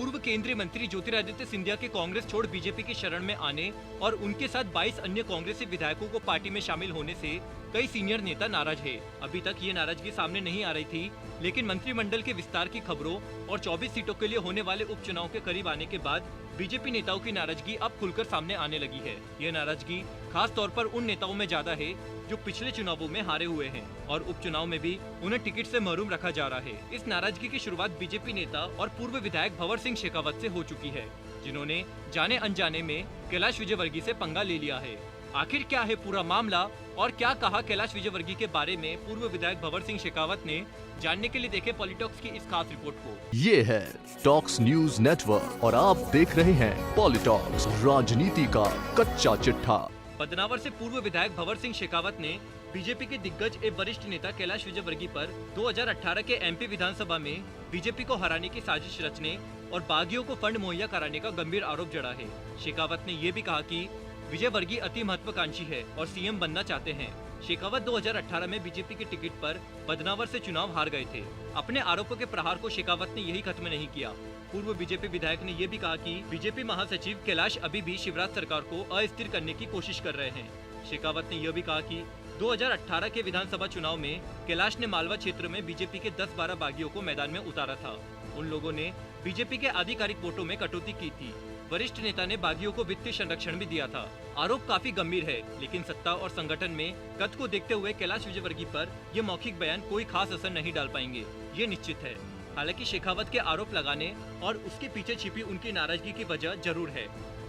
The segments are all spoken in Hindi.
पूर्व केंद्रीय मंत्री ज्योतिरादित्य सिंधिया के कांग्रेस छोड़ बीजेपी की शरण में आने और उनके साथ 22 अन्य कांग्रेसी विधायकों को पार्टी में शामिल होने से कई सीनियर नेता नाराज है। अभी तक ये नाराजगी सामने नहीं आ रही थी, लेकिन मंत्रिमंडल के विस्तार की खबरों और 24 सीटों के लिए होने वाले उपचुनाव के करीब आने के बाद बीजेपी नेताओं की नाराजगी अब खुलकर सामने आने लगी है। ये नाराजगी खास तौर पर उन नेताओं में ज्यादा है जो पिछले चुनावों में हारे हुए हैं और उपचुनाव में भी उन्हें टिकट से महरूम रखा जा रहा है। इस नाराजगी की शुरुआत बीजेपी नेता और पूर्व विधायक भंवर सिंह शेखावत से हो चुकी है, जिन्होंने जाने अनजाने में कैलाश विजयवर्गीय से पंगा ले लिया है। आखिर क्या है पूरा मामला और क्या कहा कैलाश विजयवर्गीय के बारे में पूर्व विधायक भंवर सिंह शेखावत ने, जानने के लिए देखें पॉलिटॉक्स की इस खास रिपोर्ट को। ये है टॉक्स न्यूज नेटवर्क और आप देख रहे हैं पॉलिटॉक्स, राजनीति का कच्चा चिट्ठा। बदनावर से पूर्व विधायक भंवर सिंह शेखावत ने बीजेपी के दिग्गज एवं वरिष्ठ नेता कैलाश विजयवर्गीय पर 2018 के एमपी विधानसभा में बीजेपी को हराने की साजिश रचने और बागियों को फंड मुहैया कराने का गंभीर आरोप जड़ा है। शेखावत ने ये भी कहा कि विजयवर्गीय अति महत्वाकांक्षी है और सीएम बनना चाहते हैं। शेखावत 2018 में बीजेपी के टिकट पर बदनावर से चुनाव हार गए थे। अपने आरोपों के प्रहार को शेखावत ने यही खत्म नहीं किया। पूर्व बीजेपी विधायक ने यह भी कहा कि बीजेपी महासचिव कैलाश अभी भी शिवराज सरकार को अस्थिर करने की कोशिश कर रहे हैं। शेखावत ने यह भी कहा कि 2018 के विधानसभा चुनाव में कैलाश ने मालवा क्षेत्र में बीजेपी के 10-12 बागियों को मैदान में उतारा था। उन लोगों ने बीजेपी के आधिकारिक वोटों में कटौती की थी। वरिष्ठ नेता ने बागियों को वित्तीय संरक्षण भी दिया था। आरोप काफी गंभीर है, लेकिन सत्ता और संगठन में कद को देखते हुए कैलाश विजयवर्गीय पर ये मौखिक बयान कोई खास असर नहीं डाल पाएंगे, ये निश्चित है। हालांकि शेखावत के आरोप लगाने और उसके पीछे छिपी उनकी नाराजगी की वजह जरूर है।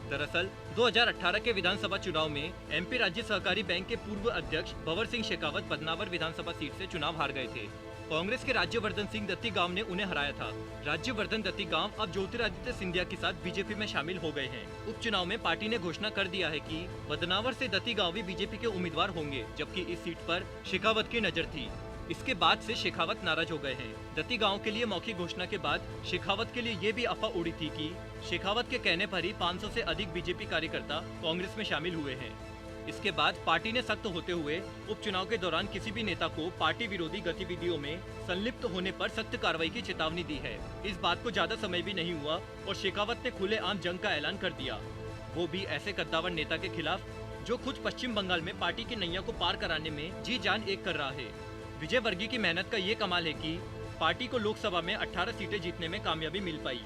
दरअसल 2018 के विधानसभा चुनाव में एमपी राज्य सहकारी बैंक के पूर्व अध्यक्ष भंवर सिंह शेखावत बदनावर विधानसभा सीट से चुनाव हार गए थे। कांग्रेस के राज्यवर्धन सिंह दत्तीगांव ने उन्हें हराया था। राज्यवर्धन दत्तीगांव अब ज्योतिरादित्य सिंधिया के साथ बीजेपी में शामिल हो गए हैं। उपचुनाव में पार्टी ने घोषणा कर दिया है कि बदनावर से दत्तीगांव भी बीजेपी के उम्मीदवार होंगे, जबकि इस सीट पर शेखावत की नजर थी। इसके बाद से शेखावत नाराज हो गए हैं। दत्तीगांव के लिए मौखिक घोषणा के बाद शेखावत के लिए ये भी अफवाह उड़ी थी कि शेखावत के कहने पर ही 500 से अधिक बीजेपी कार्यकर्ता कांग्रेस में शामिल हुए हैं। इसके बाद पार्टी ने सख्त होते हुए उपचुनाव के दौरान किसी भी नेता को पार्टी विरोधी गतिविधियों में संलिप्त होने पर सख्त कार्रवाई की चेतावनी दी है। इस बात को ज्यादा समय भी नहीं हुआ और शेखावत ने खुलेआम जंग का ऐलान कर दिया, वो भी ऐसे कद्दावर नेता के खिलाफ जो खुद पश्चिम बंगाल में पार्टी की नैया को पार कराने में जी जान एक कर रहा है। विजयवर्गीय की मेहनत का ये कमाल है कि पार्टी को लोकसभा में 18 सीटें जीतने में कामयाबी मिल पाई।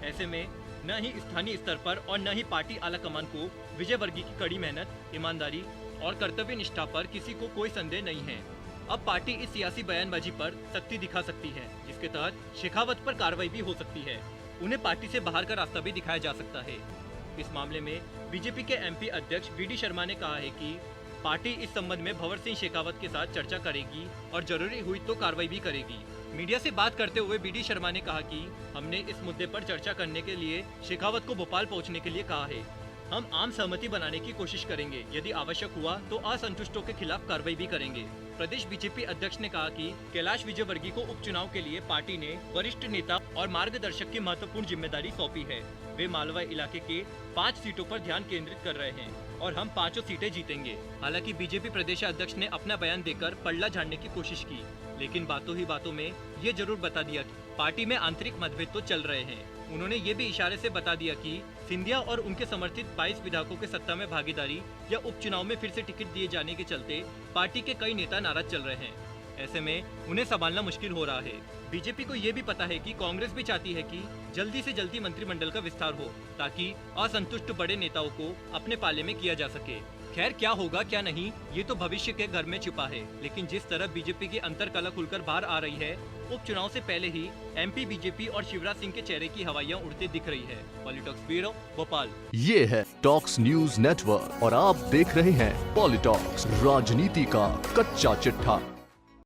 ऐसे में न ही स्थानीय स्तर पर और न ही पार्टी आलाकमान को विजयवर्गीय की कड़ी मेहनत, ईमानदारी और कर्तव्य निष्ठा पर किसी को कोई संदेह नहीं है। अब पार्टी इस सियासी बयानबाजी पर सख्ती दिखा सकती है, जिसके तहत शेखावत पर कार्रवाई भी हो सकती है। उन्हें पार्टी से बाहर का रास्ता भी दिखाया जा सकता है। इस मामले में बीजेपी के एमपी अध्यक्ष वीडी शर्मा ने कहा है कि पार्टी इस संबंध में भंवर सिंह शेखावत के साथ चर्चा करेगी और जरूरी हुई तो कार्रवाई भी करेगी। मीडिया से बात करते हुए वीडी शर्मा ने कहा कि हमने इस मुद्दे पर चर्चा करने के लिए शेखावत को भोपाल पहुंचने के लिए कहा है। हम आम सहमति बनाने की कोशिश करेंगे। यदि आवश्यक हुआ तो असंतुष्टों के खिलाफ कार्रवाई भी करेंगे। प्रदेश बीजेपी अध्यक्ष ने कहा कि कैलाश विजयवर्गीय को उपचुनाव के लिए पार्टी ने वरिष्ठ नेता और मार्गदर्शक की महत्वपूर्ण जिम्मेदारी सौंपी है। वे मालवा इलाके के 5 सीटों पर ध्यान केंद्रित कर रहे हैं और हम 5 सीटें जीतेंगे। हालांकि बीजेपी प्रदेश अध्यक्ष ने अपना बयान देकर पल्ला झाड़ने की कोशिश की, लेकिन बातों ही बातों में ये जरूर बता दिया कि पार्टी में आंतरिक मतभेद तो चल रहे हैं। उन्होंने ये भी इशारे से बता दिया कि सिंधिया और उनके समर्थित 22 विधायकों के सत्ता में भागीदारी या उपचुनाव में फिर से टिकट दिए जाने के चलते पार्टी के कई नेता नाराज चल रहे हैं। ऐसे में उन्हें संभालना मुश्किल हो रहा है। बीजेपी को ये भी पता है कि कांग्रेस भी चाहती है कि जल्दी से जल्दी मंत्रिमंडल का विस्तार हो, ताकि असंतुष्ट बड़े नेताओं को अपने पाले में किया जा सके। खैर, क्या होगा क्या नहीं ये तो भविष्य के घर में छिपा है, लेकिन जिस तरह बीजेपी की अंतरकलह खुलकर बाहर आ रही है, उपचुनाव से पहले ही एमपी बीजेपी और शिवराज सिंह के चेहरे की हवाइयां उड़ते दिख रही है। पॉलिटॉक्स ब्यूरो, भोपाल। ये है टॉक्स न्यूज नेटवर्क और आप देख रहे हैं पॉलिटॉक्स, राजनीति का कच्चा चिट्ठा।